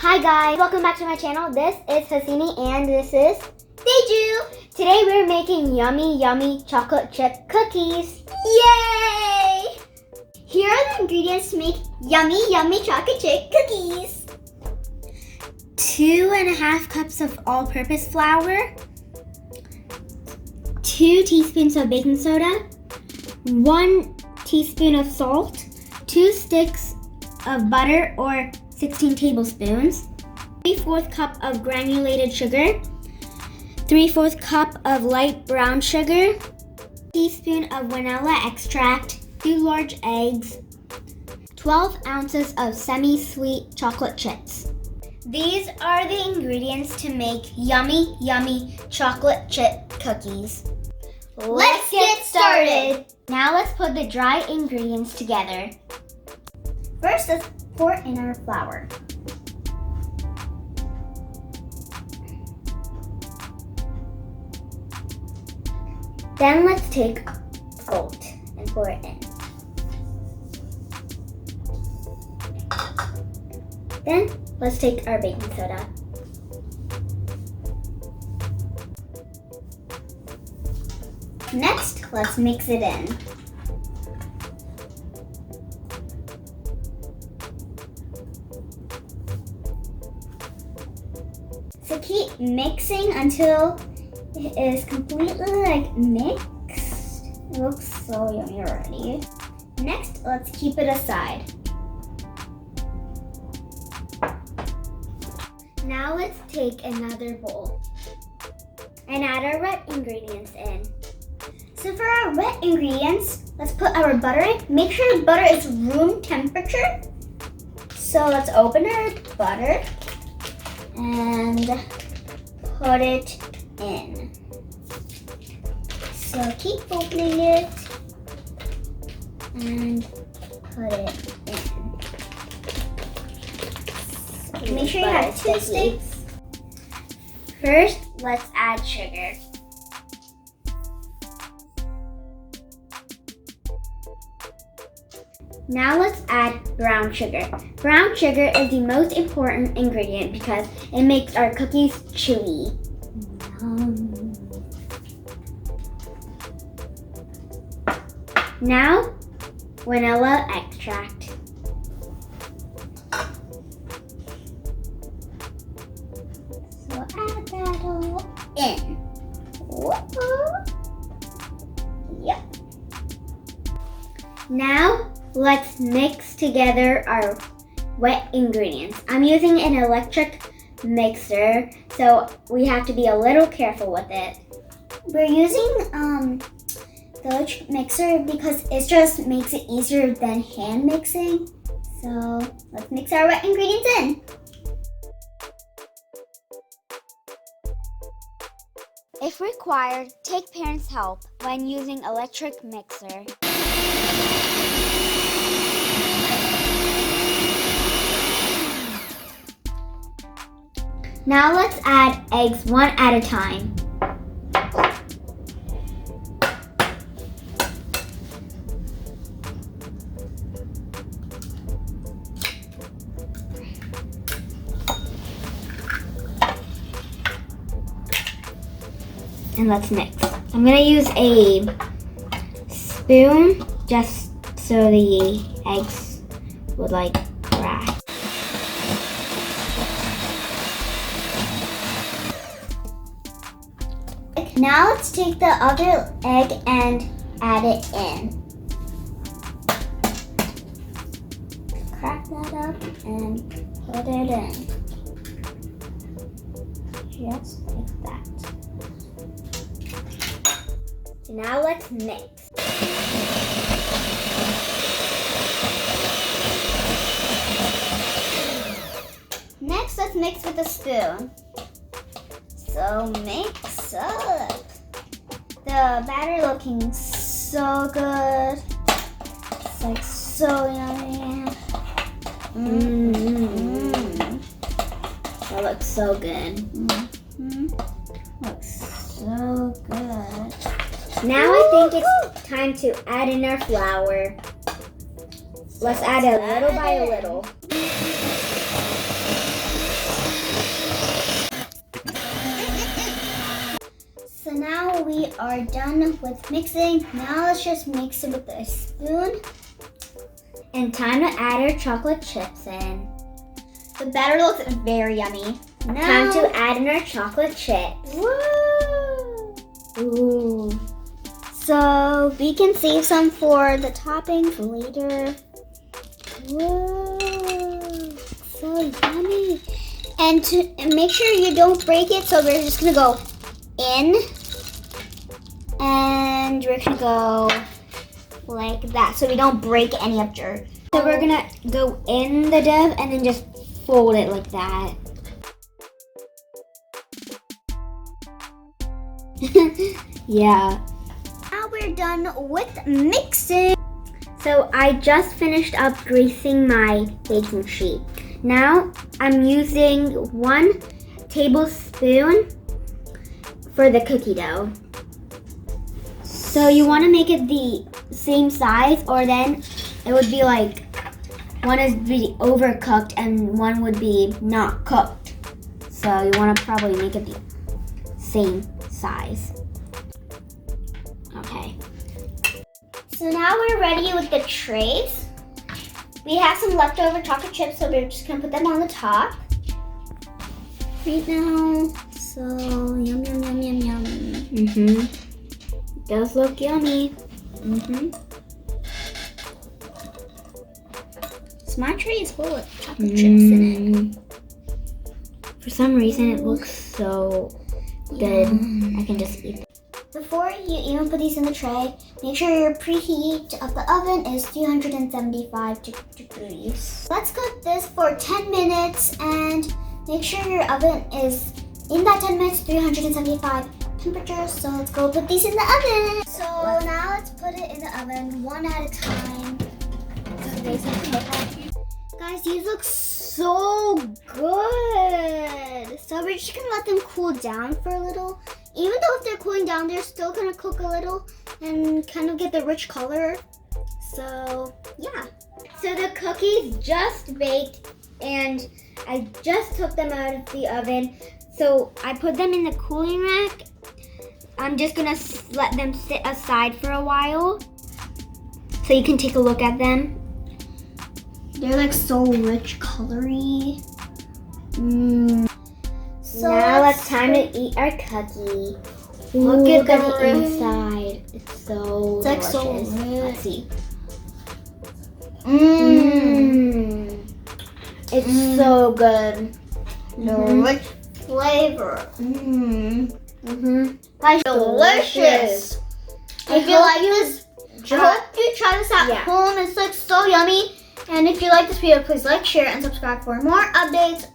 Hi guys, welcome back to my channel. This is Hasini and this is Teju. Today we're making yummy chocolate chip cookies. Yay! Here are the ingredients to make yummy chocolate chip cookies. 2.5 cups of all-purpose flour, 2 teaspoons of baking soda, 1 teaspoon of salt, 2 sticks of butter or 16 tablespoons, 3/4 cup of granulated sugar, 3/4 cup of light brown sugar, teaspoon of vanilla extract, 2 large eggs, 12 ounces of semi-sweet chocolate chips. These are the ingredients to make yummy chocolate chip cookies. Let's get started! Now let's put the dry ingredients together. First, let's pour in our flour. Then let's take salt and pour it in. Then let's take our baking soda. Next, let's mix it in. So keep mixing until it is completely mixed. It looks so yummy already. Next, let's keep it aside. Now let's take another bowl and add our wet ingredients in. So for our wet ingredients, let's put our butter in. Make sure the butter is room temperature. So let's open our butter and put it in. So keep opening it and put it in. So make sure you have 2 sticks. First, let's add sugar. Now let's add brown sugar. Brown sugar is the most important ingredient because it makes our cookies chewy. Now, vanilla extract. So add that all in. Yep. Now, let's mix together our wet ingredients. I'm using an electric mixer, so we have to be a little careful with it. We're using the electric mixer because it just makes it easier than hand mixing. So let's mix our wet ingredients in. If required, take parents' help when using electric mixer. Now let's add eggs one at a time. And let's mix. I'm gonna use a spoon just so the eggs would crack. Now let's take the other egg and add it in. Crack that up and put it in. Just like that. So now let's mix. Next, let's mix with a spoon. So mix up. The batter looking so good. It's so yummy. That looks so good. Looks so good. Now I think it's time to add in our flour. Let's add a little by a little. now we are done with mixing. Now let's just mix it with a spoon. And time to add our chocolate chips in. The batter looks very yummy. Now, time to add in our chocolate chips. Woo! Ooh. So we can save some for the topping for later. Whoa! So yummy. And make sure you don't break it. So we're just gonna go in, and we're gonna go like that, so we don't break any of dirt. So we're gonna go in the dough and then just fold it like that. Yeah. Now we're done with mixing. So I just finished up greasing my baking sheet. Now I'm using 1 tablespoon for the cookie dough. So you want to make it the same size, or then it would be like one is be overcooked and one would be not cooked. So you want to probably make it the same size. Okay. So now we're ready with the trays. We have some leftover chocolate chips, so we're just gonna put them on the top right now. So yum, yum, yum, yum, yum. Does look yummy. So my tray is full of chocolate chips in it. For some reason, it looks so good. I can just eat it. Before you even put these in the tray, make sure your preheat of the oven is 375 degrees. Let's cook this for 10 minutes and make sure your oven is in that 10 minutes, 375 temperature. So let's go put these in the oven. So now let's put it in the oven one at a time. Guys, these look so good. So we're just gonna let them cool down for a little. Even though if they're cooling down, they're still gonna cook a little and kind of get the rich color. So yeah. So the cookies just baked and I just took them out of the oven. So I put them in the cooling rack. I'm just gonna let them sit aside for a while so you can take a look at them. They're like so rich, colory. So now it's time to eat our cookie. Look at the inside. It's so delicious. Like so rich. Let's see. It's so good. The rich flavor. That's delicious. If you like this, I hope you try this at home. It's like so yummy. And if you like this video, please like, share, and subscribe for more updates.